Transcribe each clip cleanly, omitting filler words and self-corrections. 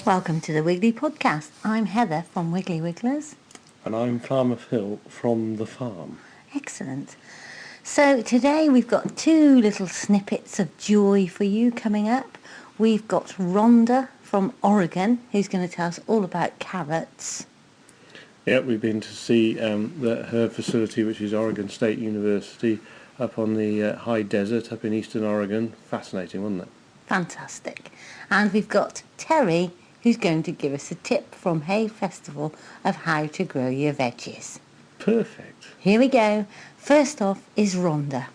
Welcome to the Wiggly Podcast. I'm Heather from Wiggly Wigglers. And I'm Farmer Phil from the farm. Excellent. So today we've got two little snippets of joy for you coming up. We've got Rhonda from Oregon, who's going to tell us all about carrots. Yeah, we've been to see her facility, which is Oregon State University, up on the high desert up in eastern Oregon. Fascinating, wasn't it? Fantastic. And we've got Terry, who's going to give us a tip from Hay Festival of how to grow your veggies. Perfect. Here we go. First off is Rhonda.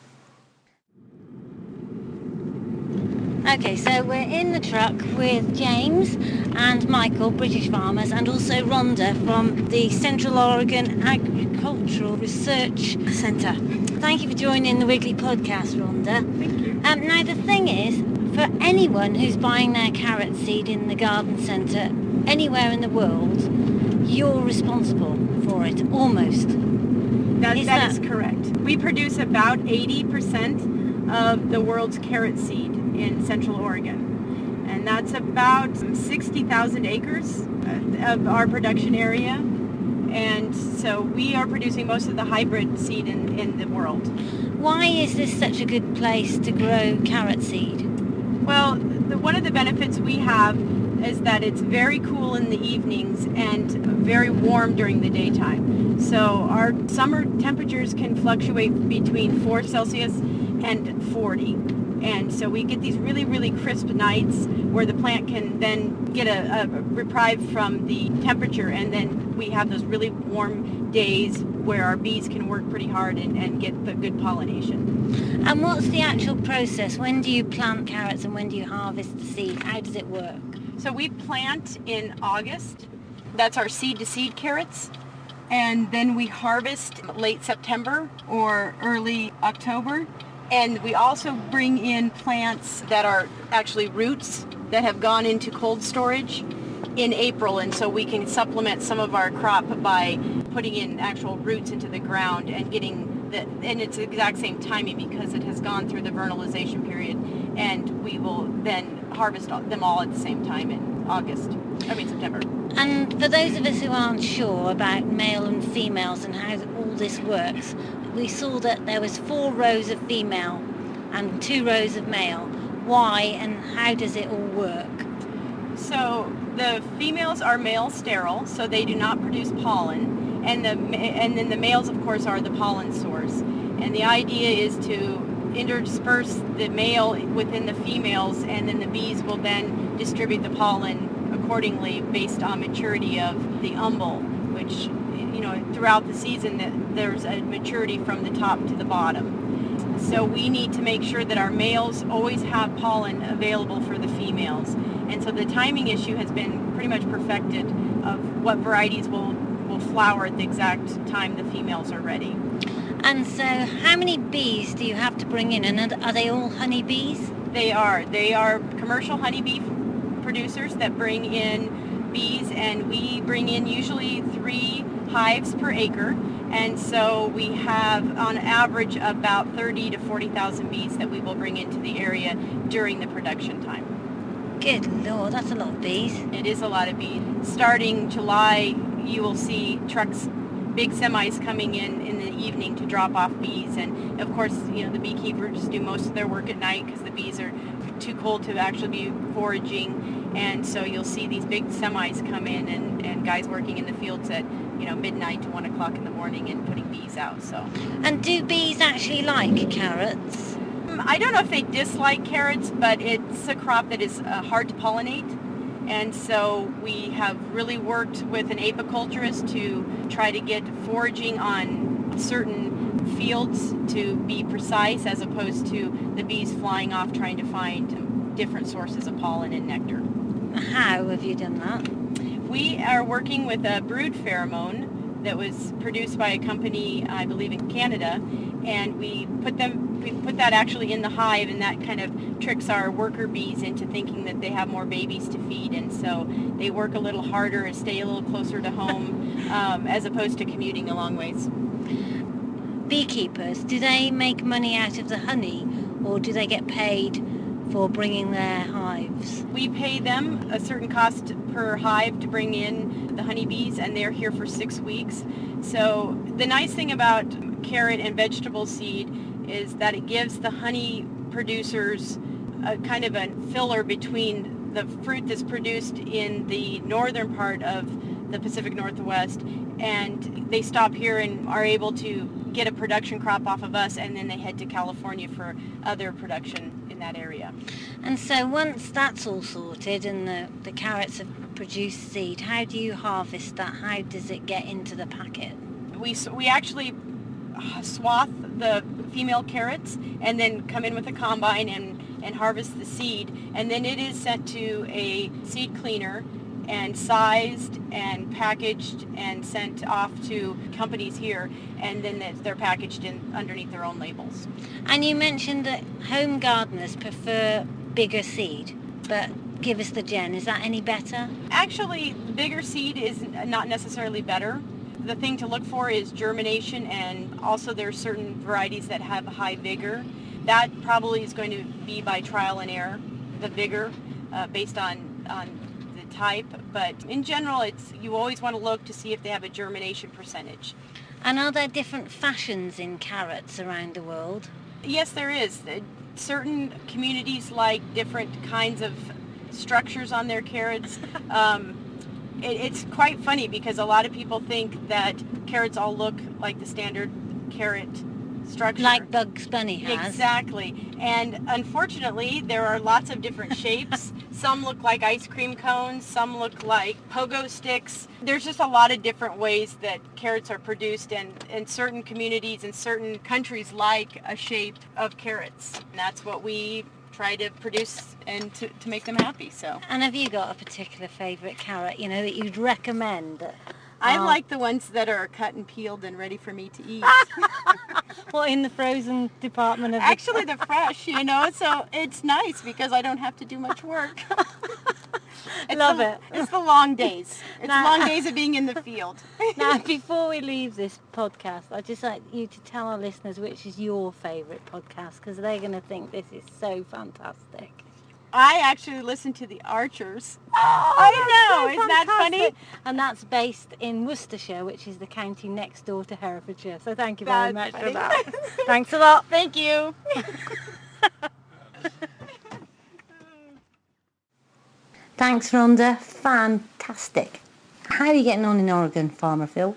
Okay, so we're in the truck with James and Michael, British farmers, and also Rhonda from the Central Oregon Agricultural Research Centre. Thank you for joining the Wiggly Podcast, Rhonda. Thank you. Now the thing is, for anyone who's buying their carrot seed in the garden centre anywhere in the world, you're responsible for it, almost. That is correct. We produce about 80% of the world's carrot seed in Central Oregon. And that's about 60,000 acres of our production area. And so we are producing most of the hybrid seed in the world. Why is this such a good place to grow carrot seed? Well, one of the benefits we have is that it's very cool in the evenings and very warm during the daytime. So our summer temperatures can fluctuate between 4 Celsius and 40. And so we get these really, really crisp nights where the plant can then get a reprieve from the temperature, and then we have those really warm days where our bees can work pretty hard and get the good pollination. And what's the actual process? When do you plant carrots and when do you harvest the seed? How does it work? So we plant in August. That's our seed-to-seed carrots. And then we harvest late September or early October. And we also bring in plants that are actually roots that have gone into cold storage in April. And so we can supplement some of our crop by putting in actual roots into the ground and and it's the exact same timing because it has gone through the vernalization period. And we will then harvest them all at the same time in September. And for those of us who aren't sure about male and females and how all this works, we saw that there was 4 rows of female and 2 rows of male. Why and how does it all work? So the females are male sterile, so they do not produce pollen, and then the males, of course, are the pollen source. And the idea is to intersperse the male within the females, and then the bees will then distribute the pollen accordingly based on maturity of the umbel, which, throughout the season there's a maturity from the top to the bottom. So we need to make sure that our males always have pollen available for the females. And so the timing issue has been pretty much perfected of what varieties will flower at the exact time the females are ready. And so how many bees do you have to bring in? And are they all honey bees? They are. They are commercial honeybee producers that bring in bees, and we bring in usually 3 hives per acre. And so we have on average about 30 to 40,000 bees that we will bring into the area during the production time. Good Lord, that's a lot of bees. It is a lot of bees. Starting July, you will see trucks, big semis coming in the evening to drop off bees. And of course, the beekeepers do most of their work at night because the bees are too cold to actually be foraging. And so you'll see these big semis come in and guys working in the fields at midnight to 1 o'clock in the morning and putting bees out. So. And do bees actually like carrots? I don't know if they dislike carrots, but it's a crop that is hard to pollinate. And so we have really worked with an apiculturist to try to get foraging on certain fields to be precise, as opposed to the bees flying off trying to find different sources of pollen and nectar. How have you done that? We are working with a brood pheromone that was produced by a company, I believe, in Canada, and we put that actually in the hive, and that kind of tricks our worker bees into thinking that they have more babies to feed, and so they work a little harder and stay a little closer to home as opposed to commuting a long ways. Beekeepers, do they make money out of the honey, or do they get paid for bringing their hives? We pay them a certain cost per hive to bring in the honeybees, and they're here for 6 weeks. So the nice thing about carrot and vegetable seed is that it gives the honey producers a kind of a filler between the fruit that's produced in the northern part of the Pacific Northwest, and they stop here and are able to get a production crop off of us, and then they head to California for other production in that area. And so once that's all sorted and the carrots have produced seed, how do you harvest that? How does it get into the packet? We actually swath the female carrots and then come in with a combine and harvest the seed, and then it is sent to a seed cleaner and sized and packaged and sent off to companies here, and then they're packaged in underneath their own labels. And you mentioned that home gardeners prefer bigger seed, but give us the gen. Is that any better? Actually, bigger seed is not necessarily better. The thing to look for is germination, and also there are certain varieties that have high vigor. That probably is going to be by trial and error, the vigor, based on the type. But in general, you always want to look to see if they have a germination percentage. And are there different fashions in carrots around the world? Yes, there is. Certain communities like different kinds of structures on their carrots. It's quite funny because a lot of people think that carrots all look like the standard carrot structure. Like Bugs Bunny has. Exactly. And unfortunately, there are lots of different shapes. Some look like ice cream cones. Some look like pogo sticks. There's just a lot of different ways that carrots are produced, and certain communities and certain countries like a shape of carrots. And that's what we try to produce and to make them happy. So. And have you got a particular favourite carrot, that you'd recommend? I like the ones that are cut and peeled and ready for me to eat. What, in the frozen department of Actually, they're fresh, so it's nice because I don't have to do much work. Love it. It's the long days. It's long days of being in the field. Now, before we leave this podcast, I'd just like you to tell our listeners which is your favourite podcast, because they're going to think this is so fantastic. I actually listen to The Archers. Oh, I know, so isn't that funny? And that's based in Worcestershire, which is the county next door to Herefordshire. So thank you very much for that. Thanks a lot. Thank you. Thanks, Rhonda. Fantastic. How are you getting on in Oregon, Farmer Phil?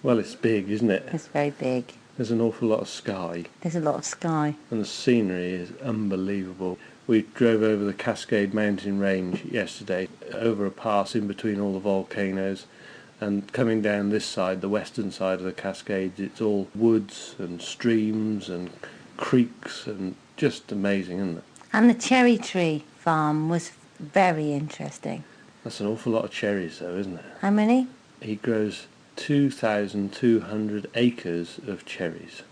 Well, it's big, isn't it? It's very big. There's an awful lot of sky. There's a lot of sky. And the scenery is unbelievable. We drove over the Cascade Mountain Range yesterday, over a pass in between all the volcanoes, and coming down this side, the western side of the Cascades, it's all woods and streams and creeks, and just amazing, isn't it? And the cherry tree farm was very interesting. That's an awful lot of cherries though, isn't it? How many? He grows 2,200 acres of cherries.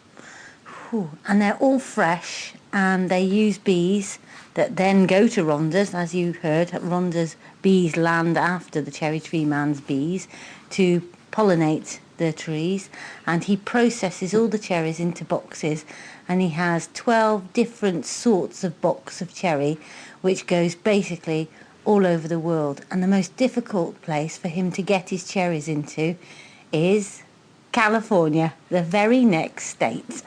Whew. And they're all fresh, and they use bees that then go to Rhonda's, as you heard. Rhonda's bees land after the cherry tree man's bees to pollinate the trees, and he processes all the cherries into boxes, and he has 12 different sorts of box of cherry, which goes basically all over the world. And the most difficult place for him to get his cherries into is California, the very next state.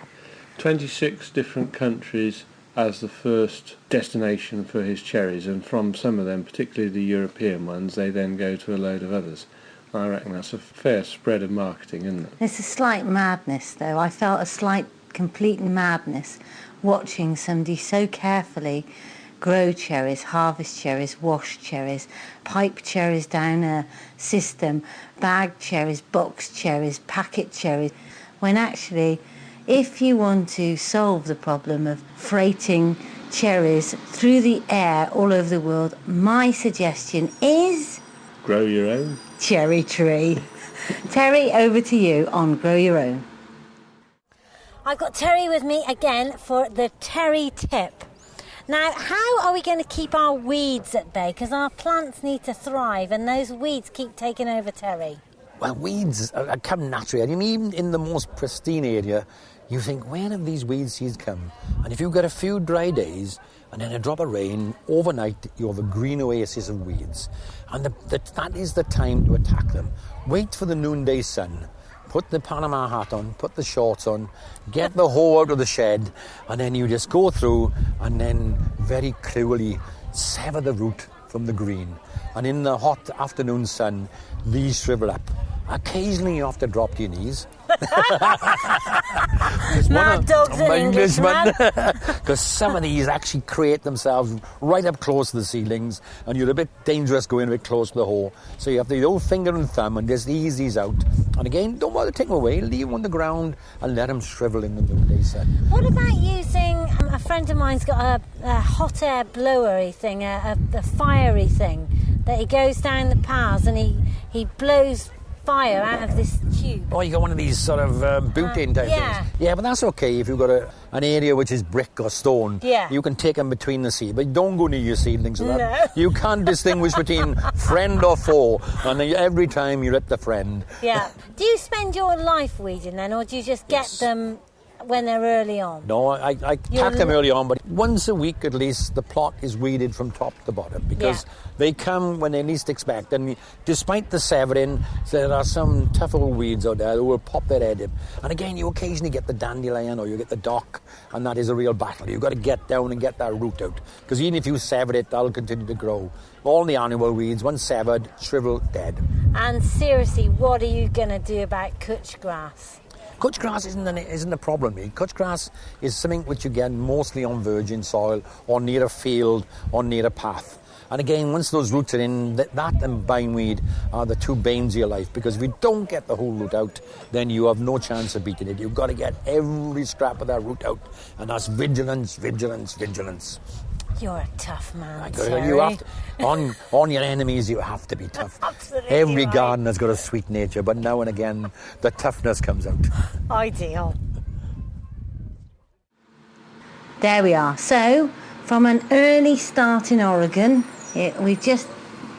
26 different countries as the first destination for his cherries, and from some of them, particularly the European ones, they then go to a load of others. I reckon that's a fair spread of marketing, isn't it? There's a slight madness, though. I felt a slight, complete madness watching somebody so carefully grow cherries, harvest cherries, wash cherries, pipe cherries down a system, bag cherries, box cherries, packet cherries, when actually, if you want to solve the problem of freighting cherries through the air all over the world, my suggestion is... Grow your own. Cherry tree. Terry, over to you on Grow Your Own. I've got Terry with me again for the Terry tip. Now, how are we going to keep our weeds at bay? Because our plants need to thrive, and those weeds keep taking over, Terry. Well, weeds come naturally. I mean, even in the most pristine area, you think, where have these weed seeds come? And if you get a few dry days and then a drop of rain, overnight you have a green oasis of weeds. And that is the time to attack them. Wait for the noonday sun. Put the Panama hat on, put the shorts on, get the hoe out of the shed, and then you just go through and then very cruelly sever the root from the green. And in the hot afternoon sun, these shrivel up. Occasionally you have to drop to your knees. Mad dog's an Englishman. Because some of these actually create themselves right up close to the ceilings, and you're a bit dangerous going a bit close to the hole. So you have the old finger and thumb and just ease these out. And again, don't bother to take them away. Leave them on the ground and let them shrivel in the noonday sun. What about using, a friend of mine's got a hot air blowery thing, a fiery thing, that he goes down the paths and he blows fire out of this tube. Oh, you got one of these sort of butane type things. Yeah, but that's okay if you've got an area which is brick or stone. Yeah. You can take them between the seed, but don't go near your seedlings with that. No. You can't distinguish between friend or foe, and every time you hit the friend. Yeah. Do you spend your life weeding then, or do you just get them when they're early on? No, I pack them early on, but once a week at least the plot is weeded from top to bottom, because they come when they least expect, and despite the severing, there are some tough old weeds out there who will pop their head in. And again, you occasionally get the dandelion or you get the dock, and that is a real battle. You've got to get down and get that root out, because even if you sever it, that'll continue to grow. All the annual weeds, once severed, shrivel, dead. And seriously, what are you going to do about couch grass? Couch grass isn't a problem. Couch grass is something which you get mostly on virgin soil or near a field or near a path. And again, once those roots are in, that and bindweed are the two banes of your life, because if you don't get the whole root out, then you have no chance of beating it. You've got to get every scrap of that root out, and that's vigilance, vigilance, vigilance. You're a tough man, You have to, on your enemies, you have to be tough. Absolutely Every right. gardener's got a sweet nature, but now and again, the toughness comes out. Ideal. There we are. So, from an early start in Oregon, we've just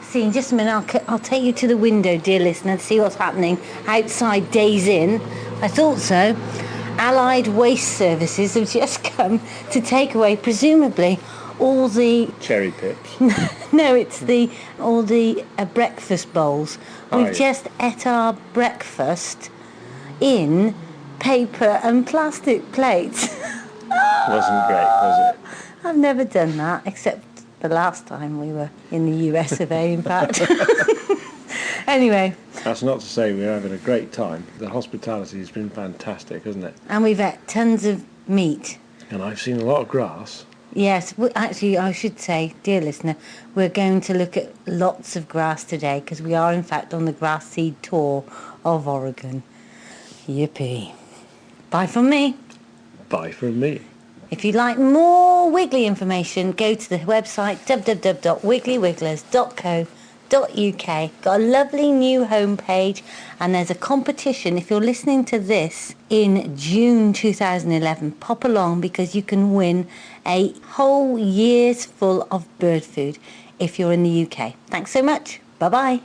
seen, just a minute, I'll take you to the window, dear listener, to see what's happening outside Days Inn. I thought so. Allied Waste Services have just come to take away, presumably, all the... Cherry pips. No, it's all the breakfast bowls. We've just ate our breakfast in paper and plastic plates. Wasn't great, was it? I've never done that, except the last time we were in the US of A, in fact. Anyway. That's not to say we're having a great time. The hospitality has been fantastic, hasn't it? And we've had tons of meat. And I've seen a lot of grass. Yes, actually, I should say, dear listener, we're going to look at lots of grass today, because we are, in fact, on the grass seed tour of Oregon. Yippee. Bye from me. Bye from me. If you'd like more Wiggly information, go to the website www.wigglyWigglers.co.uk. Got a lovely new homepage, and there's a competition. If you're listening to this in June 2011, pop along, because you can win a whole year's full of bird food if you're in the UK. Thanks so much. Bye-bye.